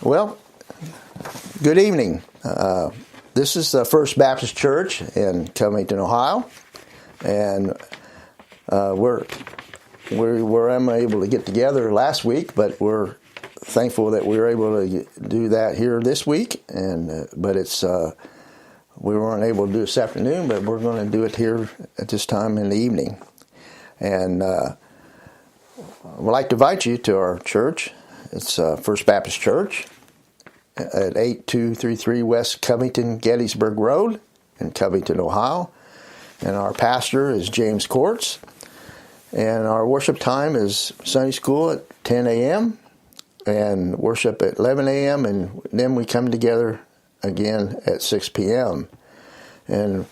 Well, good evening. This is the First Baptist Church in Covington, Ohio, and we were unable to get together last week, but we're thankful that we were able to do that here this week. But we weren't able to do it this afternoon, but we're going to do it here at this time in the evening. And I'd like to invite you to our church. It's First Baptist Church at 8233 West Covington Gettysburg Road in Covington, Ohio. And our pastor is James Courts. And our worship time is Sunday school at 10 a.m. and worship at 11 a.m. And then we come together again at 6 p.m. And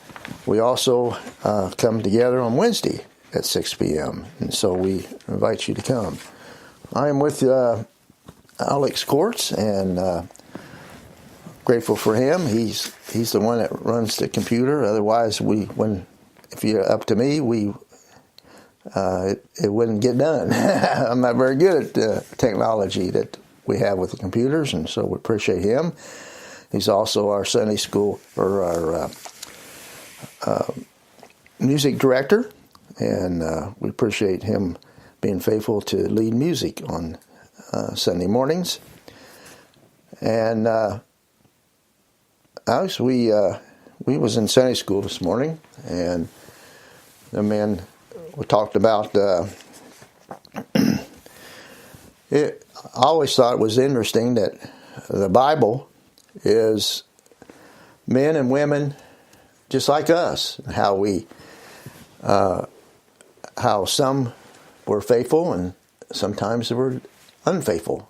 we also come together on Wednesday at 6 p.m. And so we invite you to come. I am with Alex Courts, and grateful for him. He's the one that runs the computer. Otherwise, if you're up to me, it wouldn't get done. I'm not very good at the technology that we have with the computers, and so we appreciate him. He's also our Sunday school or our music director, and we appreciate him being faithful to lead music on Sunday mornings. And Alex, we was in Sunday school this morning, and the men talked about it. I always thought it was interesting that the Bible is men and women just like us. How some were faithful and sometimes they were unfaithful.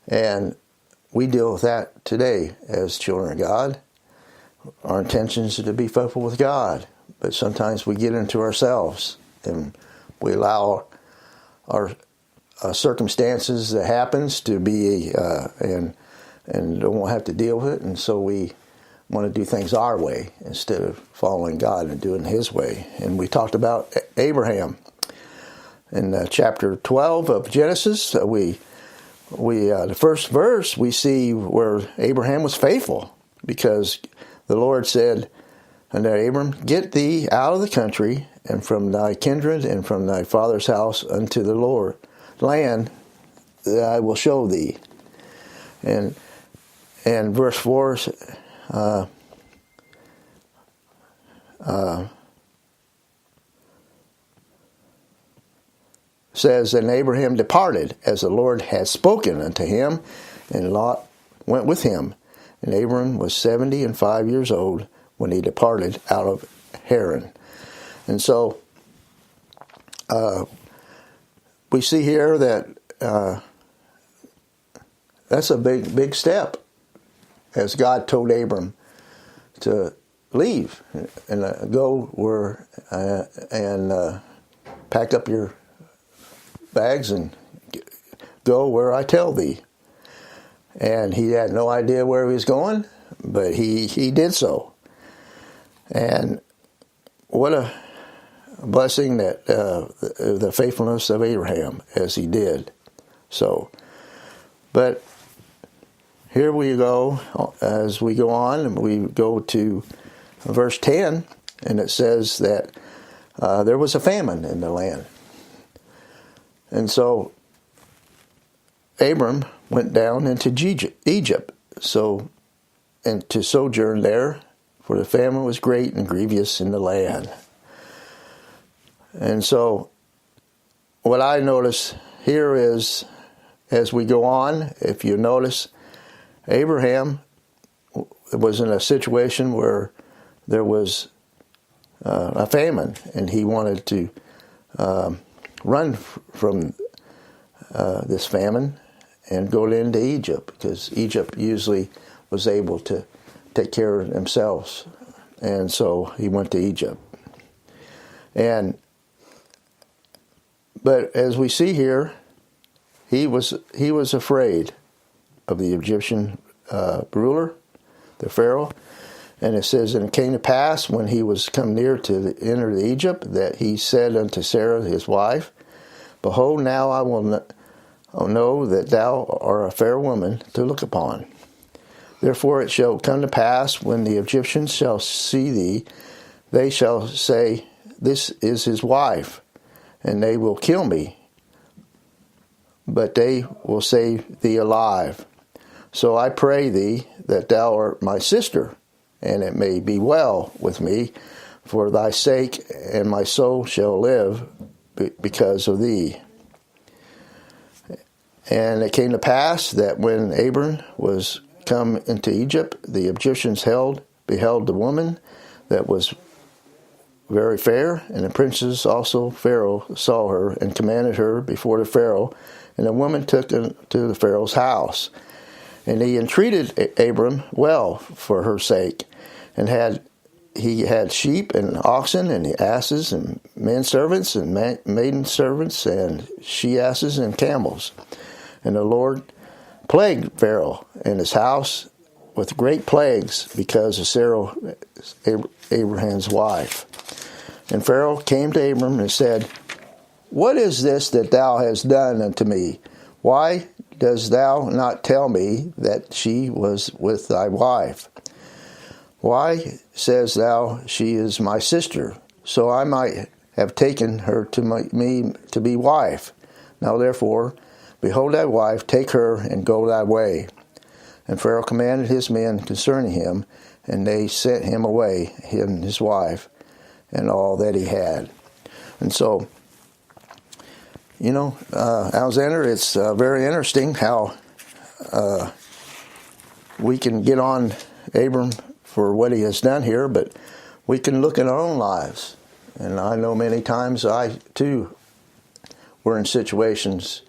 And we deal with that today as children of God. Our intentions are to be faithful with God, but sometimes we get into ourselves and we allow our circumstances that happens to be and don't have to deal with it, and so we want to do things our way instead of following God and doing His way. And we talked about Abraham in chapter 12 of Genesis. The first verse we see where Abraham was faithful, because the Lord said unto Abram, "Get thee out of the country and from thy kindred and from thy father's house unto the Lord land that I will show thee." And verse 4 says, "And Abraham departed as the Lord had spoken unto him, and Lot went with him. And Abram was 75 years old when he departed out of Haran." And so we see here that that's a big step, as God told Abram to leave and go where and pack up your bags and go where I tell thee. And he had no idea where he was going, but he did so. And what a blessing that the faithfulness of Abraham as he did so. But here we go, as we go on, and we go to verse 10, and it says that there was a famine in the land. And so Abram went down into Egypt, and to sojourn there, for the famine was great and grievous in the land. And so what I notice here is, as we go on, if you notice, Abraham was in a situation where there was a famine, and he wanted to run from this famine and go into Egypt, because Egypt usually was able to take care of themselves. And so he went to Egypt. But as we see here, he was afraid of the Egyptian ruler, the Pharaoh. And it says, "And it came to pass, when he was come near to enter the Egypt, that he said unto Sarah his wife, Behold, now know that thou art a fair woman to look upon. Therefore it shall come to pass, when the Egyptians shall see thee, they shall say, This is his wife, and they will kill me, but they will save thee alive. So I pray thee that thou art my sister, and it may be well with me for thy sake, and my soul shall live because of thee. And it came to pass that when Abram was come into Egypt, the Egyptians beheld the woman that was very fair, and the princes also Pharaoh saw her, and commanded her before the Pharaoh, and the woman took her to the Pharaoh's house. And he entreated Abram well for her sake, and he had sheep and oxen and asses and men servants and maiden servants and she asses and camels. And the Lord plagued Pharaoh and his house with great plagues because of Sarah, Abraham's wife. And Pharaoh came to Abram and said, What is this that thou hast done unto me? Why dost thou not tell me that she was with thy wife? Why sayest thou, She is my sister? So I might have taken her to me to be wife. Now therefore, behold thy wife, take her, and go thy way. And Pharaoh commanded his men concerning him, and they sent him away, him and his wife, and all that he had. And so, Alexander, it's very interesting how we can get on Abram for what he has done here, but we can look at our own lives. And I know many times I, too, were in situations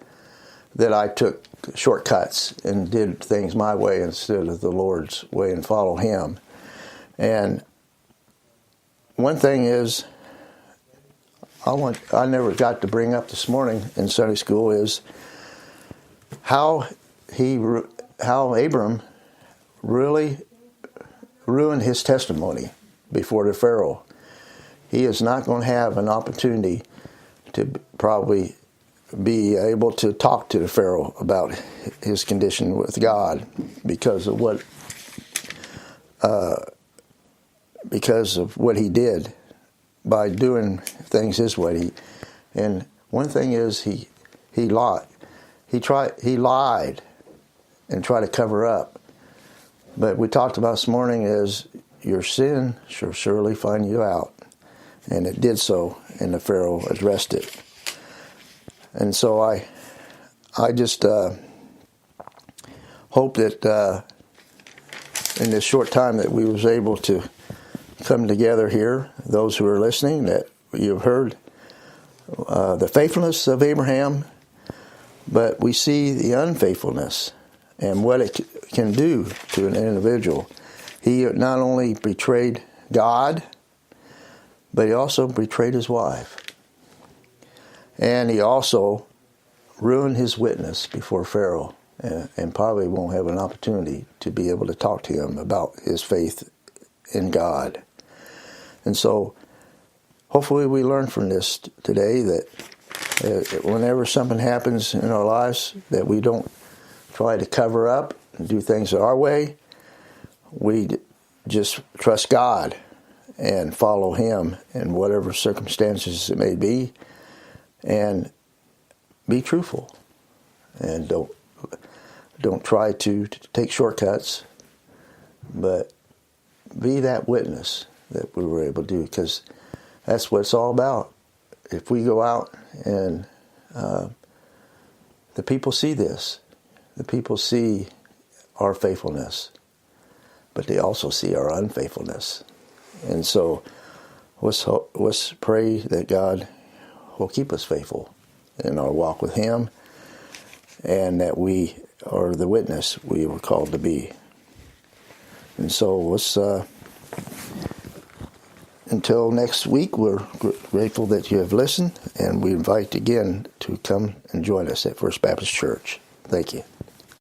that I took shortcuts and did things my way instead of the Lord's way and follow Him. And one thing is, I never got to bring up this morning in Sunday school is how Abram really ruined his testimony before the Pharaoh. He is not going to have an opportunity to probably be able to talk to the Pharaoh about his condition with God because of what he did by doing things his way. And one thing is he lied. He lied and tried to cover up. But we talked about this morning is your sin shall surely find you out. And it did so, and the Pharaoh addressed it. And so I just hope that in this short time that we was able to come together here, those who are listening, that you've heard the faithfulness of Abraham, but we see the unfaithfulness and what it can do to an individual. He not only betrayed God, but he also betrayed his wife. And he also ruined his witness before Pharaoh, and probably won't have an opportunity to be able to talk to him about his faith in God. And so hopefully we learn from this today that whenever something happens in our lives that we don't try to cover up and do things our way, we just trust God and follow Him in whatever circumstances it may be, and be truthful, and don't try to take shortcuts, but be that witness that we were able to do, because that's what it's all about. If we go out and the people see this, the people see our faithfulness, but they also see our unfaithfulness. And so let's pray that God will keep us faithful in our walk with Him, and that we are the witness we were called to be. And so let's, until next week, we're grateful that you have listened, and we invite again to come and join us at First Baptist Church. Thank you.